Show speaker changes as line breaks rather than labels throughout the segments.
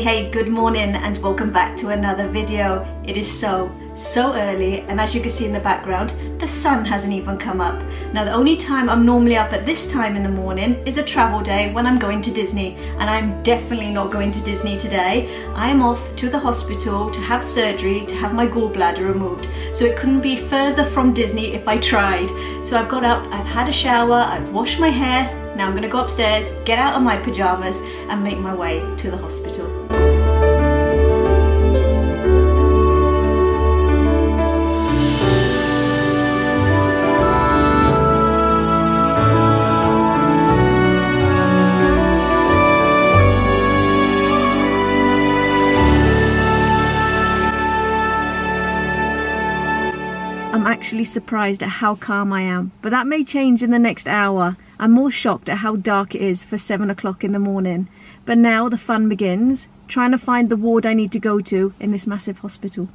Hey, good morning and welcome back to another video. It is so early, and as you can see in the background, the sun hasn't even come up. Now, the only time I'm normally up at this time in the morning is a travel day when I'm going to Disney, and I'm definitely not going to Disney today. I am off to the hospital to have surgery to have my gallbladder removed, so it couldn't be further from Disney if I tried. So I've got up, I've had a shower, I've washed my hair. Now I'm gonna go upstairs, get out of my pajamas and make my way to the hospital. I'm actually surprised at how calm I am, but that may change in the next hour. I'm more shocked at how dark it is for 7 o'clock in the morning. But now the fun begins, trying to find the ward I need to go to in this massive hospital.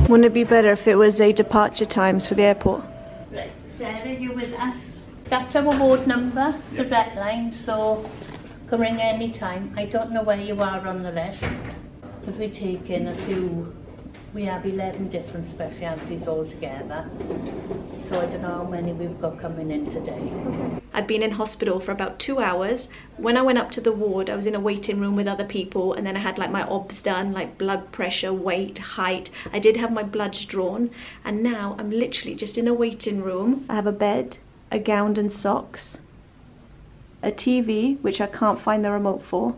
Wouldn't it be better if it was a departure times for the airport?
Right, Sarah, you with us? That's our ward number, the red line, so can ring any time. I don't know where you are on the list, because we've taken a few, we have 11 different specialties altogether, so I don't know how many we've got coming in today.
I'd been in hospital for about 2 hours. When I went up to the ward, I was in a waiting room with other people, and then I had like my obs done, like blood pressure, weight, height. I did have my bloods drawn, and now I'm literally just in a waiting room. I have a bed, a gown and socks, a TV, which I can't find the remote for,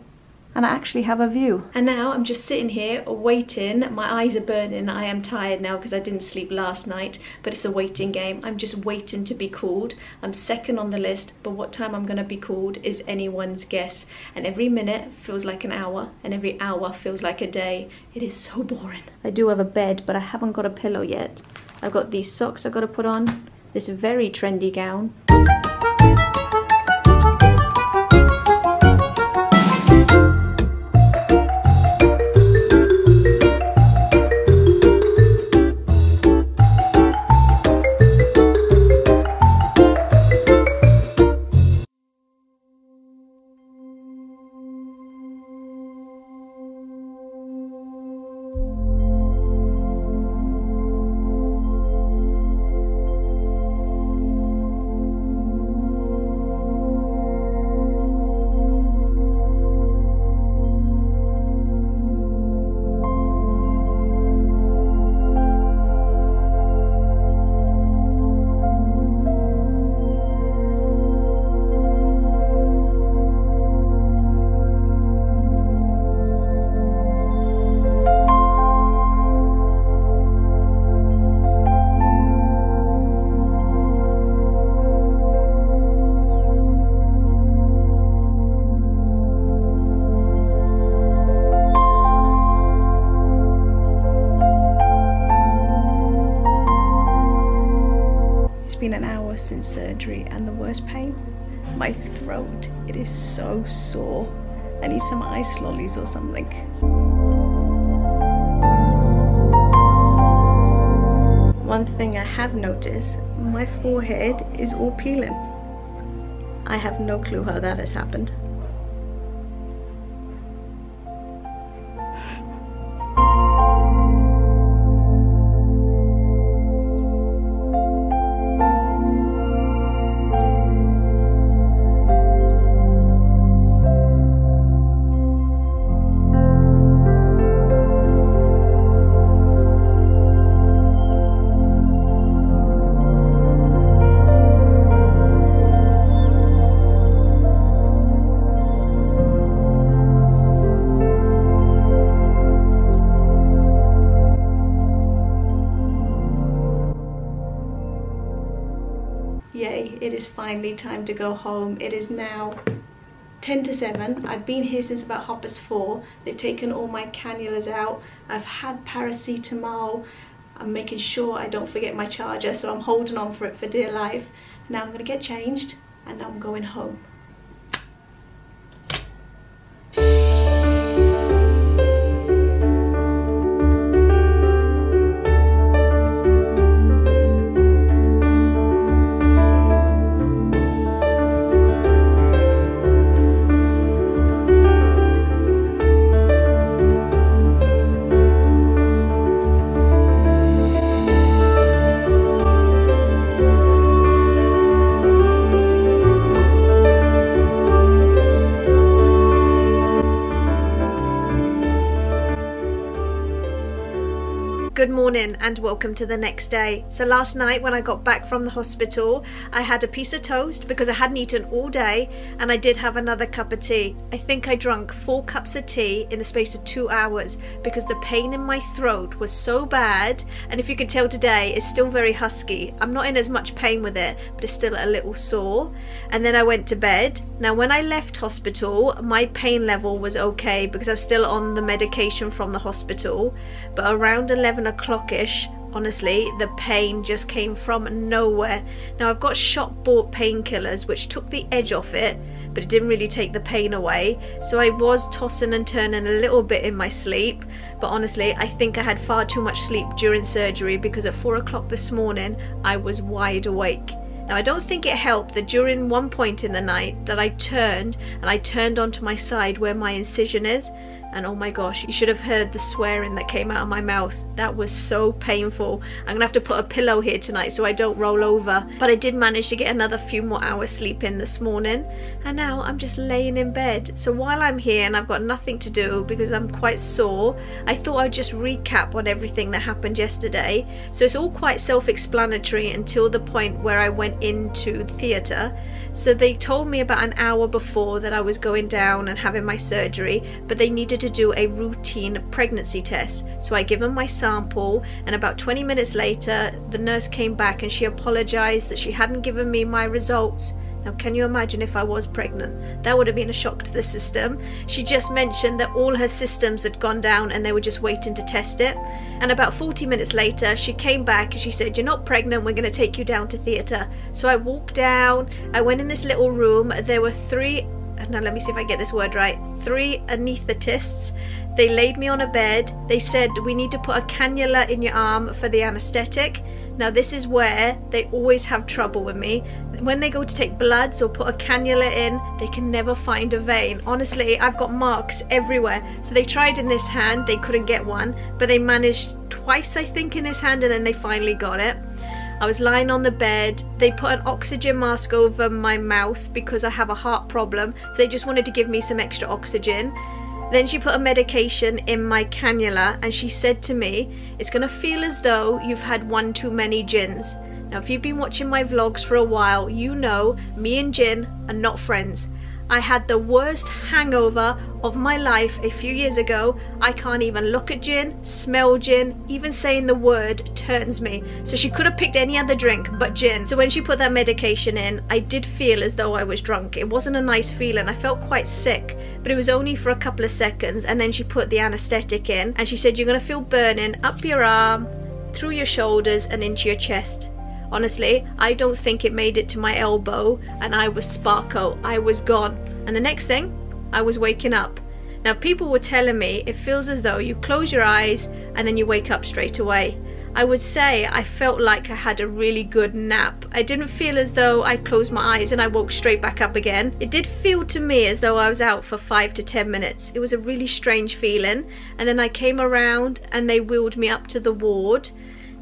and I actually have a view. And now I'm just sitting here waiting. My eyes are burning. I am tired now because I didn't sleep last night, but it's a waiting game. I'm just waiting to be called. I'm second on the list, but what time I'm gonna be called is anyone's guess. And every minute feels like an hour, and every hour feels like a day. It is so boring. I do have a bed, but I haven't got a pillow yet. I've got these socks I've got to put on, this very trendy gown. Been an hour since surgery, and the worst pain, my throat. It is so sore. I need some ice lollies or something. One thing I have noticed, my forehead is all peeling. I have no clue how that has happened. Yay, it is finally time to go home. It is now 10 to 7. I've been here since about 4:30. They've taken all my cannulas out. I've had paracetamol. I'm making sure I don't forget my charger, so I'm holding on for it for dear life. Now I'm gonna get changed and now I'm going home. Good morning and welcome to the next day. So last night when I got back from the hospital, I had a piece of toast because I hadn't eaten all day, and I did have another cup of tea. I think I drank 4 cups of tea in the space of 2 hours because the pain in my throat was so bad, and if you can tell today, it's still very husky. I'm not in as much pain with it, but it's still a little sore. And then I went to bed. Now when I left hospital, my pain level was okay because I was still on the medication from the hospital, but around 11 o'clock-ish, honestly, the pain just came from nowhere. Now I've got shop-bought painkillers which took the edge off it, but it didn't really take the pain away, so I was tossing and turning a little bit in my sleep, but honestly I think I had far too much sleep during surgery because at 4 o'clock this morning I was wide awake. Now I don't think it helped that during one point in the night that I turned onto my side where my incision is, and oh my gosh, you should have heard the swearing that came out of my mouth. That was so painful. I'm gonna have to put a pillow here tonight so I don't roll over. But I did manage to get another few more hours sleep in this morning, and now I'm just laying in bed. So while I'm here and I've got nothing to do because I'm quite sore, I thought I'd just recap on everything that happened yesterday. So it's all quite self-explanatory until the point where I went into theatre. So they told me about an hour before that I was going down and having my surgery, but they needed to do a routine pregnancy test. So I give them my sample, and about 20 minutes later the nurse came back and she apologized that she hadn't given me my results. Now can you imagine if I was pregnant? That would have been a shock to the system. She just mentioned that all her systems had gone down and they were just waiting to test it. And about 40 minutes later she came back and she said, "You're not pregnant, we're going to take you down to theatre." So I walked down, I went in this little room, there were 3, now let me see if I get this word right, 3 anaesthetists. They laid me on a bed, they said, "We need to put a cannula in your arm for the anaesthetic." Now this is where they always have trouble with me. When they go to take bloods or put a cannula in, they can never find a vein. Honestly, I've got marks everywhere. So they tried in this hand, they couldn't get one, but they managed twice I think in this hand, and then they finally got it. I was lying on the bed, they put an oxygen mask over my mouth because I have a heart problem, so they just wanted to give me some extra oxygen. Then she put a medication in my cannula and she said to me, "It's going to feel as though you've had 1 too many gins." Now if you've been watching my vlogs for a while, you know me and gin are not friends. I had the worst hangover of my life a few years ago. I can't even look at gin, smell gin, even saying the word turns me. So she could have picked any other drink but gin. So when she put that medication in, I did feel as though I was drunk. It wasn't a nice feeling. I felt quite sick, but it was only for a couple of seconds, and then she put the anaesthetic in and she said, "You're going to feel burning up your arm, through your shoulders and into your chest." Honestly, I don't think it made it to my elbow, and I was sparko. I was gone. And the next thing, I was waking up. Now people were telling me it feels as though you close your eyes and then you wake up straight away. I would say I felt like I had a really good nap. I didn't feel as though I closed my eyes and I woke straight back up again. It did feel to me as though I was out for 5 to 10 minutes. It was a really strange feeling. And then I came around and they wheeled me up to the ward.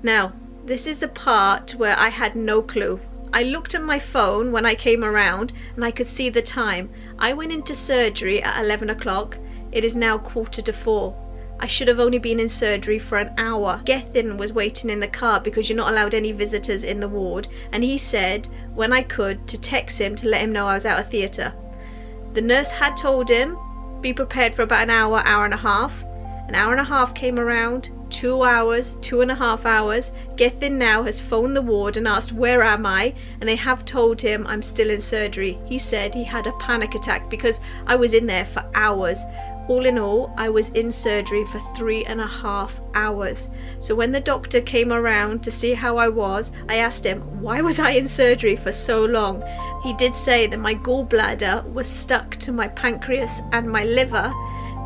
Now, this is the part where I had no clue. I looked at my phone when I came around and I could see the time. I went into surgery at 11 o'clock. It is now 3:45. I should have only been in surgery for an hour. Gethin was waiting in the car because you're not allowed any visitors in the ward, and he said when I could to text him to let him know I was out of theatre. The nurse had told him, be prepared for about an hour, hour and a half. An hour and a half came around, 2 hours, 2.5 hours. Gethin now has phoned the ward and asked where am I, and they have told him I'm still in surgery. He said he had a panic attack because I was in there for hours. All in all, I was in surgery for 3.5 hours. So when the doctor came around to see how I was, I asked him, why was I in surgery for so long? He did say that my gallbladder was stuck to my pancreas and my liver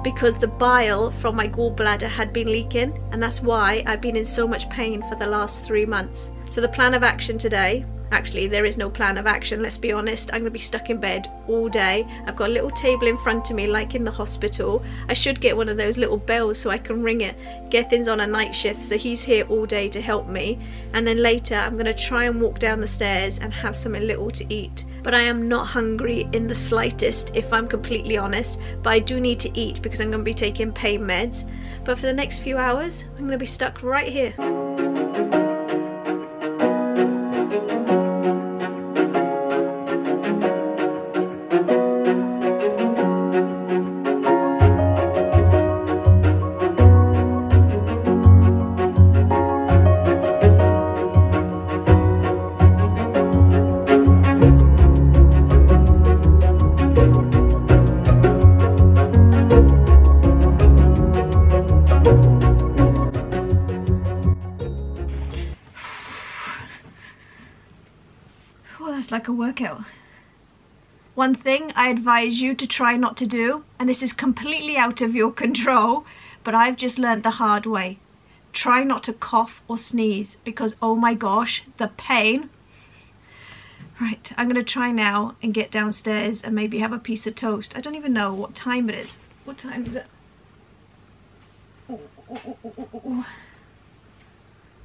because the bile from my gallbladder had been leaking, and that's why I've been in so much pain for the last 3 months. So the plan of action today, actually there is no plan of action, let's be honest. I'm going to be stuck in bed all day. I've got a little table in front of me like in the hospital. I should get one of those little bells so I can ring it. Gethin's on a night shift, so he's here all day to help me, and then later I'm going to try and walk down the stairs and have something little to eat. But I am not hungry in the slightest, if I'm completely honest, but I do need to eat because I'm going to be taking pain meds. But for the next few hours I'm going to be stuck right here. Like a workout. One thing I advise you to try not to do, and this is completely out of your control, but I've just learned the hard way. Try not to cough or sneeze because oh my gosh, the pain. Right, I'm gonna try now and get downstairs and maybe have a piece of toast. I don't even know what time it is. What time is it?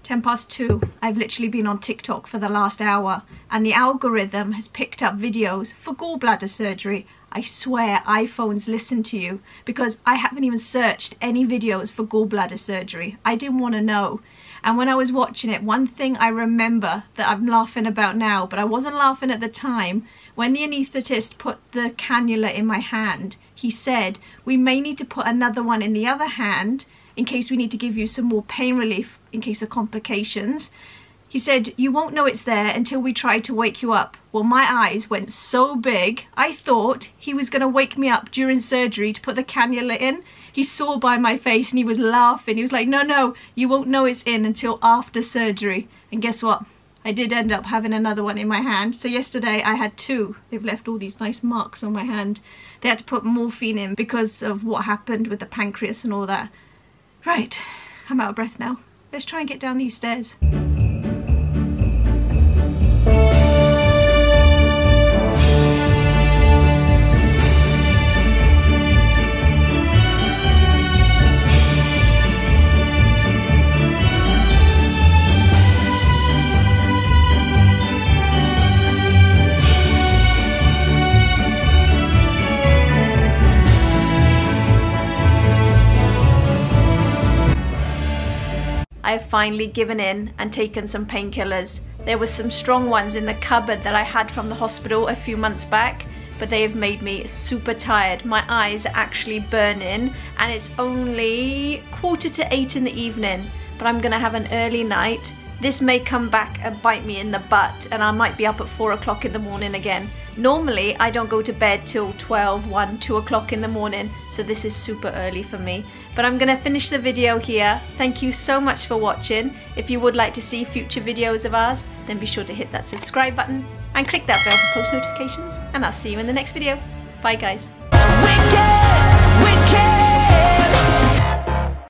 2:10. I've literally been on TikTok for the last hour and the algorithm has picked up videos for gallbladder surgery. I swear iPhones listen to you because I haven't even searched any videos for gallbladder surgery. I didn't want to know. And when I was watching it, one thing I remember that I'm laughing about now, but I wasn't laughing at the time, when the anaesthetist put the cannula in my hand, he said, we may need to put another one in the other hand in case we need to give you some more pain relief in case of complications. He said, you won't know it's there until we try to wake you up. Well, my eyes went so big, I thought he was going to wake me up during surgery to put the cannula in. He saw by my face and he was laughing. He was like, no, you won't know it's in until after surgery. And guess what? I did end up having another one in my hand. So yesterday I had 2. They've left all these nice marks on my hand. They had to put morphine in because of what happened with the pancreas and all that. Right, I'm out of breath now. Let's try and get down these stairs. I've finally given in and taken some painkillers. There were some strong ones in the cupboard that I had from the hospital a few months back, but they have made me super tired. My eyes are actually burning and it's only 7:45 in the evening, but I'm gonna have an early night. This may come back and bite me in the butt and I might be up at 4 o'clock in the morning again. Normally I don't go to bed till 12, 1, 2 o'clock in the morning, so this is super early for me. But I'm gonna finish the video here. Thank you so much for watching. If you would like to see future videos of ours, then be sure to hit that subscribe button and click that bell for post notifications, and I'll see you in the next video. Bye guys.